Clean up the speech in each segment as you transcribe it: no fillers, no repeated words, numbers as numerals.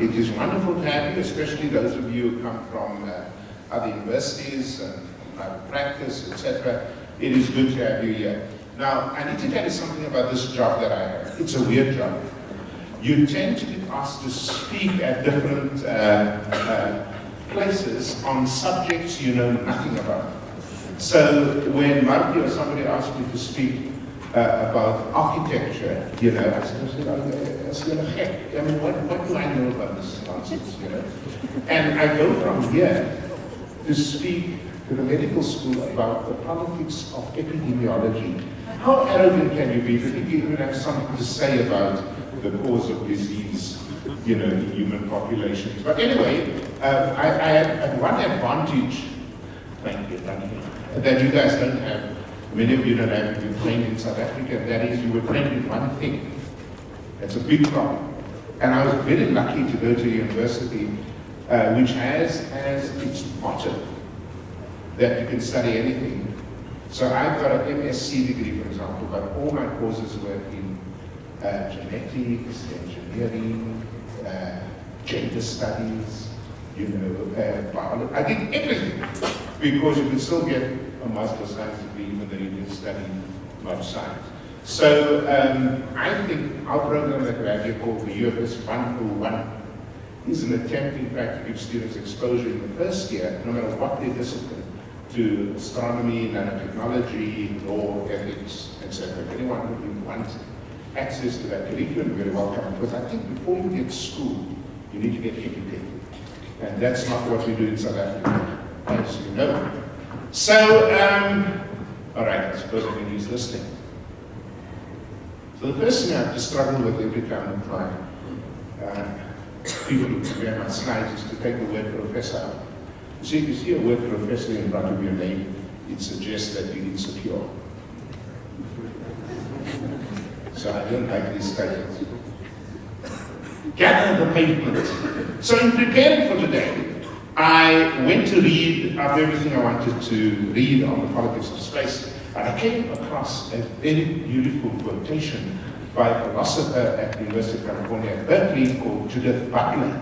It is wonderful to have you, especially those of you who come from other universities and private practice, etc. It is good to have you here. Now, I need to tell you something about this job that I have. It's a weird job. You tend to be asked to speak at different places on subjects you know nothing about. So when Marty or somebody asked me to speak about architecture, you know, I said, I mean, what do I know about this nonsense, you know? And I go from here to speak to the medical school about the politics of epidemiology. How arrogant can you be if you even have something to say about the cause of disease, you know, in human populations? But anyway, I had one advantage, thank you, that you guys don't have. Many of you don't have been trained in South Africa, and that is you were trained in one thing. That's a big problem. And I was very lucky to go to a university which has as its motto that you can study anything. So I've got an MSc degree, for example, but all my courses were in genetics, engineering, gender studies, you know, biology. I did everything because you could still get a Master of Science degree even though you didn't study much science. So I think our program that we have here called the UFS 101 is an attempt, in fact, to give students exposure in the first year, no matter what their discipline, to astronomy, nanotechnology, law, ethics, etc. If anyone who wants access to that curriculum, very welcome. Because I think before you get to school, you need to get educated. And that's not what we do in South Africa, as you know. So, all right, I suppose I can use this thing. So the first thing I have to struggle with every time I try, people who compare my slides, is to take the word professor out. So if you see a word professor in front of your name, it suggests that you're insecure. So I don't like these titles. Gather the pavement. So in preparing for today, I went to read up everything I wanted to read on the politics of space, and I came across a very beautiful quotation by a philosopher at the University of California at Berkeley called Judith Butler,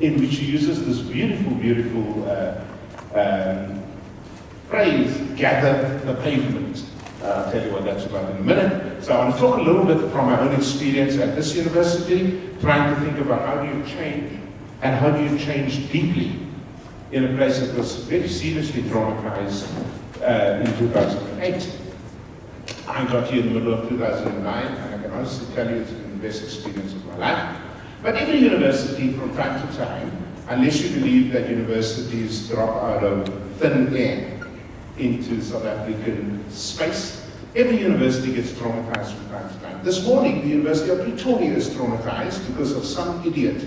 in which she uses this beautiful phrase, gather the pavement. I'll tell you what that's about in a minute. So I want to talk a little bit from my own experience at this university, trying to think about how do you change, and how do you change deeply in a place that was very seriously traumatized in 2008. I got here in the middle of 2009, and I can honestly tell you it's been the best experience of my life. But every university, from time to time, unless you believe that universities drop out of thin air into South African space, every university gets traumatized from time to time. This morning, the University of Pretoria is traumatized because of some idiot,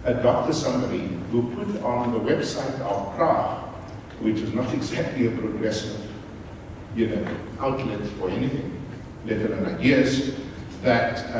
a Dr. somebody, who put on the website of Prague, which is not exactly a progressive, you know, outlet for anything, let alone ideas, that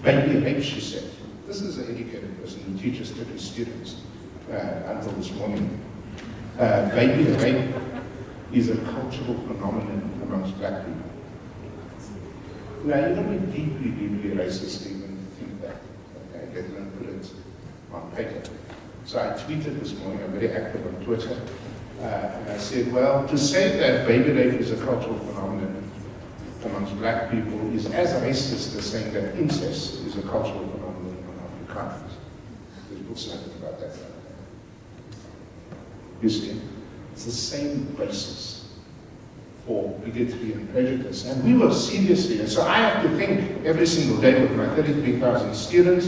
baby rape, she said. This is an educated person who teaches 30 students until this morning. Baby rape is a cultural phenomenon amongst black people. Now, you don't be deeply, deeply racist even to think that, okay, let alone put it on paper. So I tweeted this morning, I'm very active on Twitter, and I said, well, to say that baby rape is a cultural phenomenon amongst black people is as racist as saying that incest is a cultural phenomenon among Afrikaners. There's books written about that. You see, it's the same basis for bigotry and prejudice. And we were seriously, and so I have to think every single day with my 33,000 students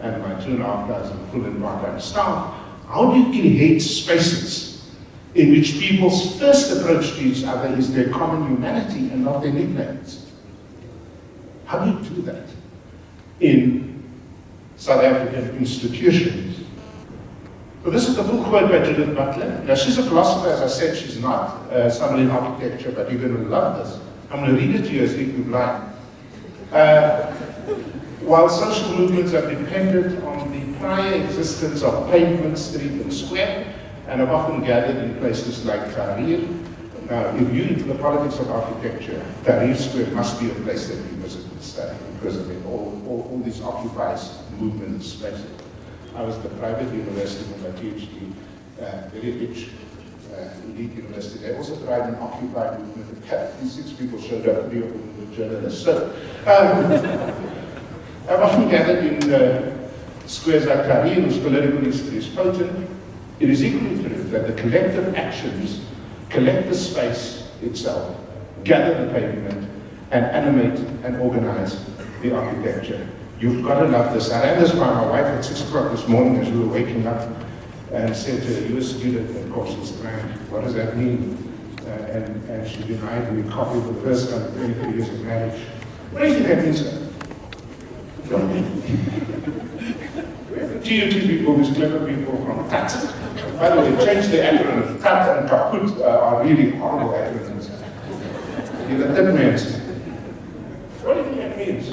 and my 2,500 full and part-time staff, how do you create spaces in which people's first approach to each other is their common humanity and not their nicknames? How do you do that in South African institutions? So this is the full quote by Judith Butler. Now she's a philosopher, as I said, she's not somebody in architecture, but you're going to love this. I'm going to read it to you as if you're blind. While social movements have depended on the prior existence of pavement, street and square, and have often gathered in places like Tahrir. Now, if you into the politics of architecture, Tahrir Square must be a place that you visit and study, because of it, all these occupies movement spaces. I was at the private university with my PhD, very rich elite university. They also tried an Occupy movement. These 6 people showed up, 3 of them were journalists. So, I've often gathered in squares like Tahrir, whose political history is potent. It is equally true that the collective actions collect the space itself, gather the pavement, and animate and organize the architecture. You've got to love this. I ran this by my wife at 6 o'clock this morning as we were waking up and said to her, "You're a student," and of course she's crying, "What does that mean?" And she denied me coffee for the first time in 23 years of marriage. What do you think that means, sir? To you two people, these clever people from Tat. By the way, change the acronyms. Tat and Kaput are really horrible acronyms. You know, that means. What do you think that means?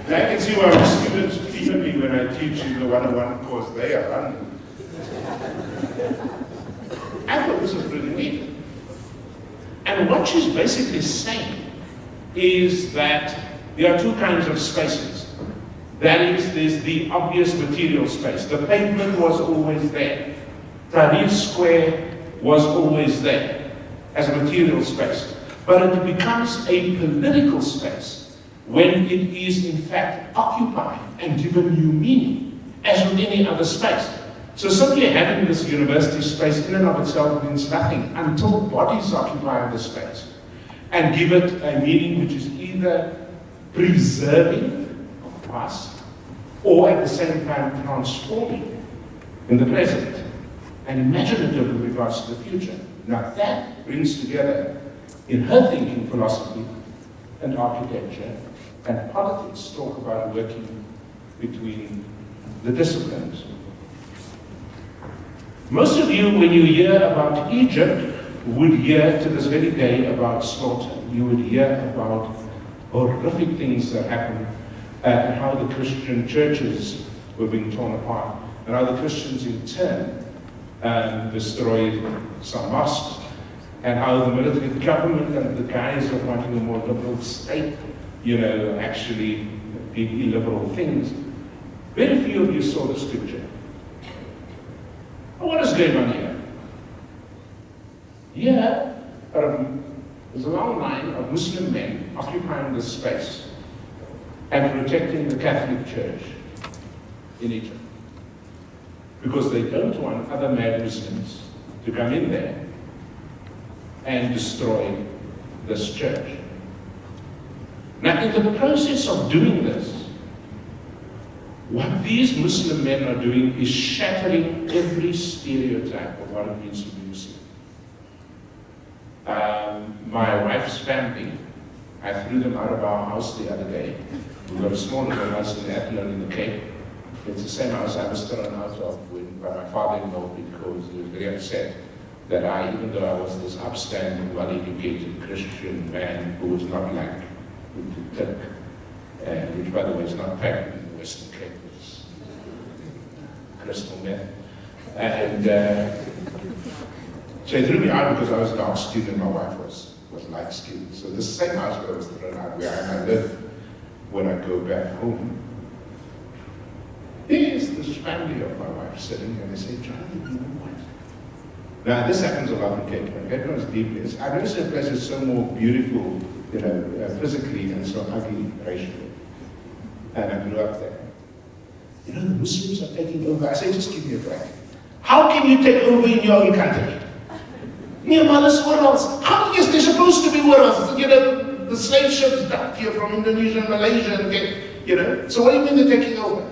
I can see why my students fear me when I teach you the 101 course they are running. I thought this was really neat. And what she's basically saying is that there are 2 kinds of spaces. That is, there's the obvious material space. The pavement was always there. Tahrir Square was always there as a material space. But it becomes a political space when it is in fact occupied and given new meaning, as with any other space. So simply having this university space in and of itself means nothing until bodies occupy the space and give it a meaning which is either preserving of the past or at the same time transforming in the present and imaginative with regards to the future. Now that brings together, in her thinking, philosophy and architecture and politics talk about working between the disciplines. Most of you, when you hear about Egypt, would hear to this very day about slaughter. You would hear about horrific things that happened and how the Christian churches were being torn apart, and how the Christians in turn destroyed some mosques, and how the military government and the guys of wanting a more liberal state, you know, actually did illiberal things. Very few of you saw this picture. What is going on here? Here, there's a long line of Muslim men occupying this space and protecting the Catholic Church in Egypt, because they don't want other mad Muslims to come in there and destroy this church. Now, in the process of doing this, what these Muslim men are doing is shattering every stereotype of what it means to be Muslim. My wife's family, I threw them out of our house the other day. We've got a small little house in Athlone in the Cape. It's the same house I was thrown out of by my father-in-law, because he was very upset that I, even though I was this upstanding, well-educated Christian man who was not like the Turk, which by the way is not packed in the Western Cape, it's crystal meth. And so he threw me out because I was dark-skinned and my wife was light-skinned. So the same house where I was thrown out, where I live when I go back home, there's this family of my wife sitting, and they say, "Jonathan, you know what?" Now, this happens a lot in Cape Town. Cape Town is deeply. I've never seen a place that's so more beautiful, you know, physically, and so ugly racially. And I grew up there. You know, the Muslims are taking over. I say, just give me a break. How can you take over in your own country? Nearmala's worlds. How is there supposed to be worlds? You know, the slave ships dumped here from Indonesia and Malaysia, and you know. So what do you mean they're taking over?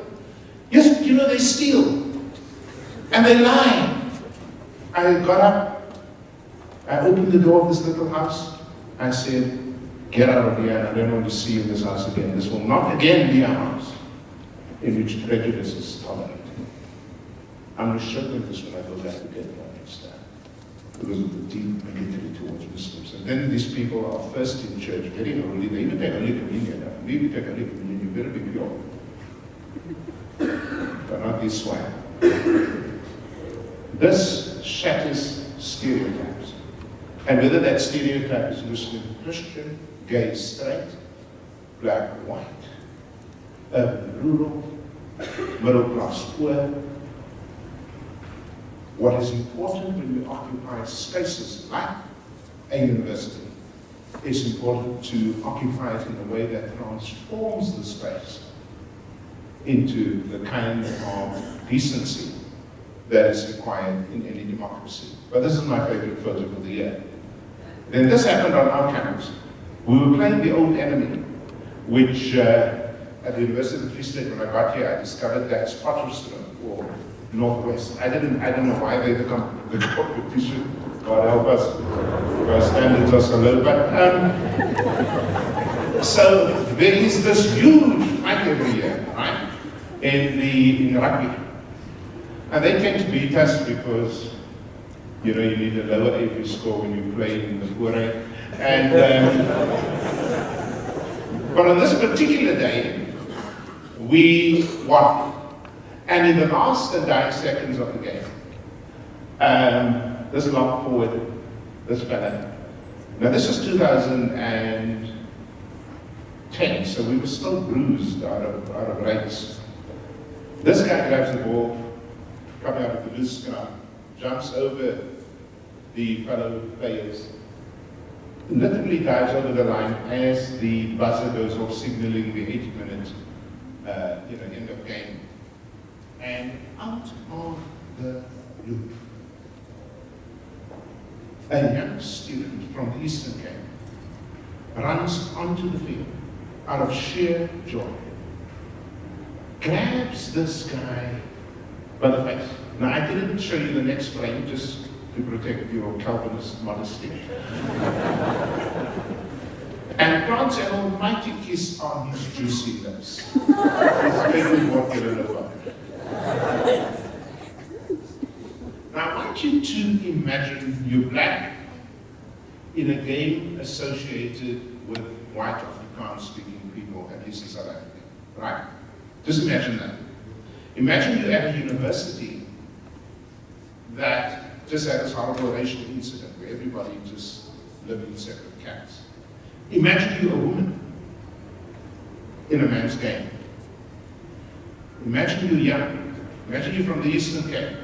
Yes, you know, they steal. And they lie. I got up, I opened the door of this little house, I said, "Get out of here, and I don't want to see you in this house again. This will not again be a house in which prejudice is tolerated. I'm restricting this when I go back to Cape Town next time, because of the deep bigotry towards Muslims. And then these people are first in church very early. They even take Holy Communion. We take Holy Communion, you better be pure. But not this way. This shatters stereotypes. And whether that stereotype is Muslim, Christian, gay, straight, black, white, urban, rural, middle class, poor. What is important when we occupy spaces like a university is important to occupy it in a way that transforms the space into the kind of decency that is required in any democracy. But this is my favorite photo of the year. Then this happened on our campus. We were playing the old enemy, which at the University of Free State, when I got here, I discovered that's Potchefstroom or Northwest. I don't know why they become the competition. God help us. Our standards are so low. But so there is this huge fight every year, right? In rugby. And they tend to beat us because, you know, you need a lower AP score when you play in the poor A. And but on this particular day, we won. And in the last dying seconds of the game, this lock forward, this fella. Now this is 2010, so we were still bruised out of race. This guy grabs the ball, coming out of the loose scrum, jumps over the fellow players, literally dives over the line as the buzzer goes off, signaling the 80-minute end of game. And out of the blue, a young student from the Eastern Cape runs onto the field out of sheer joy, grabs this guy by the face. Now, I didn't show you the next frame just to protect your Calvinist modesty. And plants an almighty kiss on his juicy lips. It's very what you're about. Now, I want you to imagine you're black in a game associated with white Afrikaans-speaking people, at least in South Africa, right? Just imagine that. Imagine you're at a university that just had this horrible racial incident where everybody just lived in separate camps. Imagine you're a woman in a man's game. Imagine you're young. Imagine you're from the Eastern Cape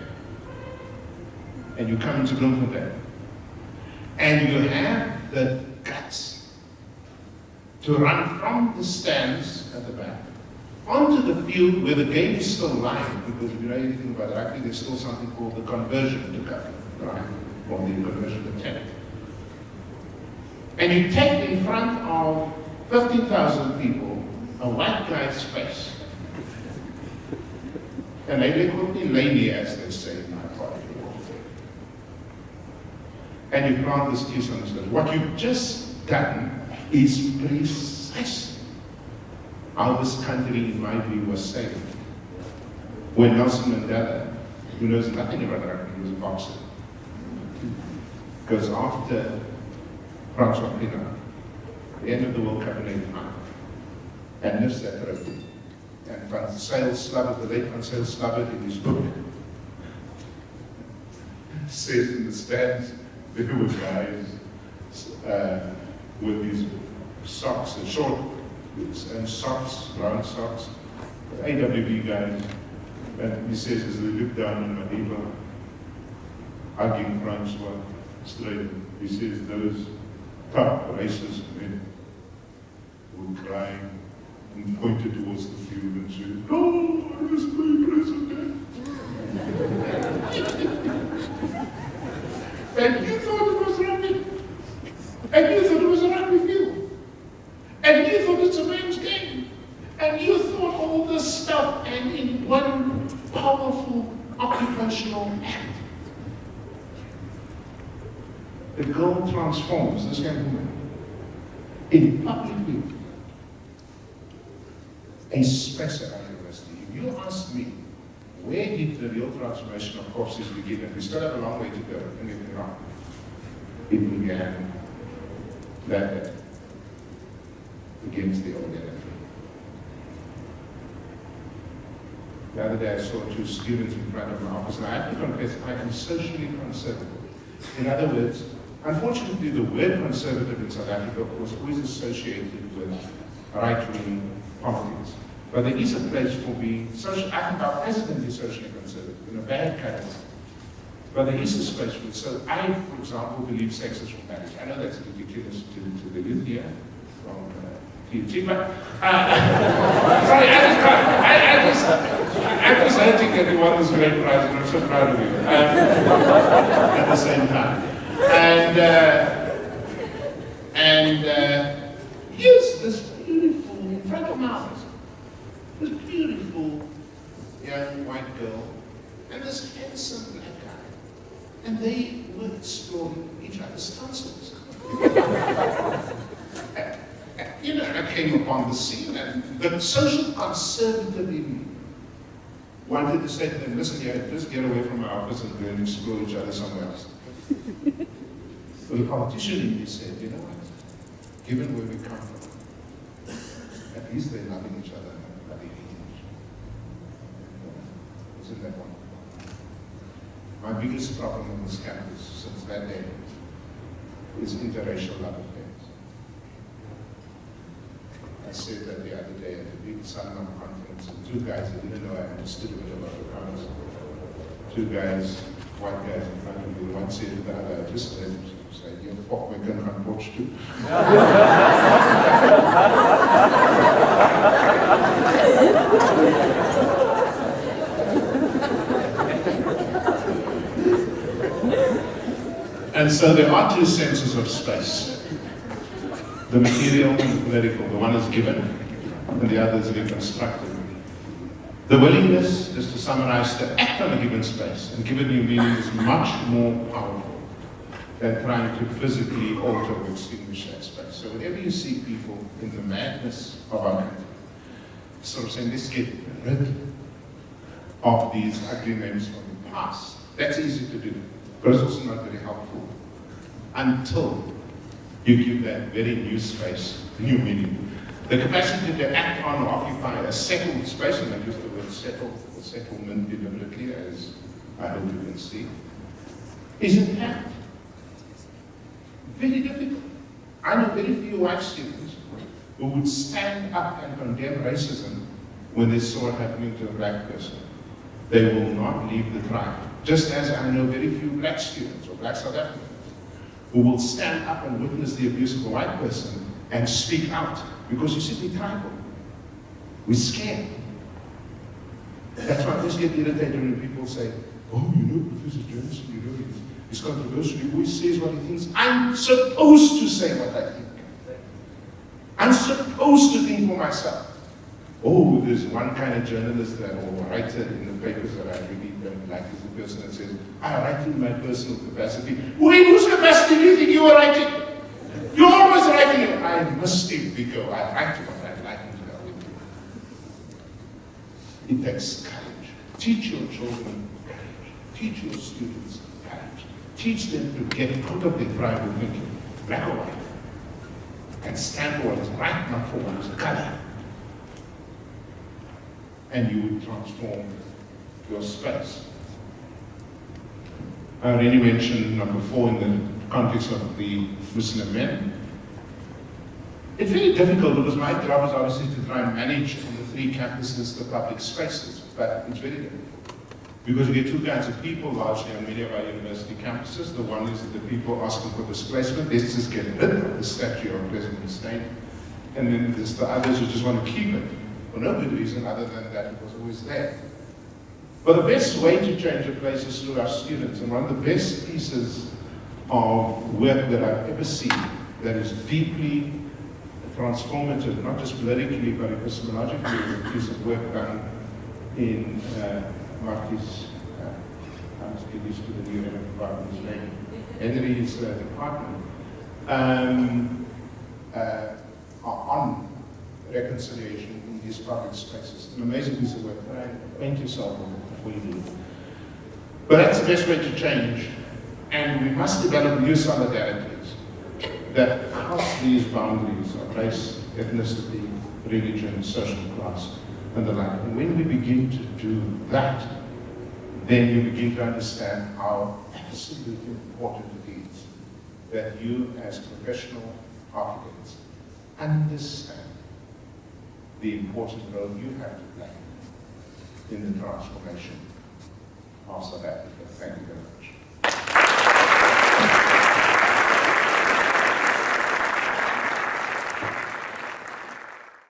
and you come into Bloemfontein and you have the guts to run from the stands at the back onto the field where the game is still live, because if you know anything about rugby, there's still something called the conversion to cover, right? Or the conversion attempt. And you take in front of 15,000 people a white guy's face. And they call me lady, as they say in my part. And you plant this kiss on his lips. What you've just done is precisely how this country, in my view, was saved. When Nelson Mandela, who knows nothing about rugby, he was a boxer, goes after Francois Pienaar, the end of the World Cup in '85, and lifts that trophy. And Van Zyl Slabbert, the late Van Zyl Slabbert, in his book, says in the stands, there were guys with these socks, and short boots, and socks, brown socks, AWB guys. And he says, as they look down on Madiba, hugging Francois straight, he says, those tough, racist men were crying and pointed towards the field and said, "Oh, I must be president." And you thought it was rugby. And you thought it was a rugby field. And you thought it's a man's game. And you thought all this stuff, and in one powerful occupational act, the girl transforms this young woman in public view. a space at our university. If you ask me, where did the real transformation of courses begin? And we still have a long way to go, don't get me wrong. It began that day, against the old enemy. The other day I saw two students in front of my office, and I have to confess, I am socially conservative. In other words, unfortunately, the word conservative in South Africa was always associated with right-wing politics. But there is a place for being social. I think our president is socially conservative in a bad kind of way. But there is a space for it. So I, for example, believe sex is for marriage. I know that's ridiculous to the youth here from TUT, but sorry, I'm just hoping that you won this great prize, and I'm so proud of you at the same time. And here's this beautiful, in front of my eyes, this beautiful young white girl and this handsome black guy. And they were exploring each other's tonsils. You know, I came upon the scene, and the social conservative in me wanted to say to them, listen, yeah, just get away from my office and go and explore each other somewhere else. But the politician in me said, you know what? Given where we come from, at least they're loving each other and bloody hating each other. Isn't that one? My biggest problem on this campus since that day is interracial love affairs. I said that the other day at the big Sanlam conference, and two guys, I didn't know I understood a bit about the conference. Two guys, white guys in front of me, one said to the other, I just let him say, you're fuck, we can watch too. And so there are two senses of space. The material and the political. The one is given, and the other is reconstructed. The willingness, just to summarize, to act on a given space and give it new meaning is much more powerful than trying to physically alter or extinguish that space. So whenever you see people in the madness of our country, sort of saying, let's get rid of these ugly names from the past, that's easy to do, but it's also not very helpful until you give that very new space new meaning. The capacity to act on or occupy a settled space, and I use the word settled or settlement deliberately, as I hope you can see, is in fact very difficult. I know very few white students who would stand up and condemn racism when they saw it happening to a black person. They will not leave the tribe. Just as I know very few black students or black South Africans who will stand up and witness the abuse of a white person and speak out. Because you see, we're tribal. We're scared. That's why I always get irritated when people say, oh, you know, Professor Jansen, you know, he's controversial, he always says what he thinks. I'm supposed to say what I think. I'm supposed to think for myself. Oh, there's one kind of journalist or writer in the papers that I really don't like, is the person that says, I write in my personal capacity. Well, in whose capacity do you think you are writing? You're always writing it. I must go. I write what I like to tell you. It takes courage. Teach your children courage. Teach your students courage. Teach them to get out of their tribal thinking, black or white, and stand for what is right, not for what is color. And you would transform your space. I already mentioned number 4 in the context of the Muslim men. It's very difficult because my job is obviously to try and manage on the 3 campuses the public spaces, but it's very difficult. Because you get 2 kinds of people largely on many of our university campuses. The one is the people asking for displacement, let's just get rid of the statue of President Steyn. And then there's the others who just want to keep it for no good reason other than that it was always there. But the best way to change a place is through our students. And one of the best pieces of work that I've ever seen that is deeply transformative, not just politically, but epistemologically, is a piece of work done in Marty's, I must get used to the new department's name, Henry's department, on reconciliation in these public spaces. An amazing piece of work. Paint yourself on it before you do it. But that's the best way to change. And we must develop new solidarities that cross these boundaries of race, ethnicity, religion, social class, and the like. And when we begin to do that, then you begin to understand how absolutely important it is that you, as professional architects, understand the important role you have to play in the transformation of South Africa. Thank you very much.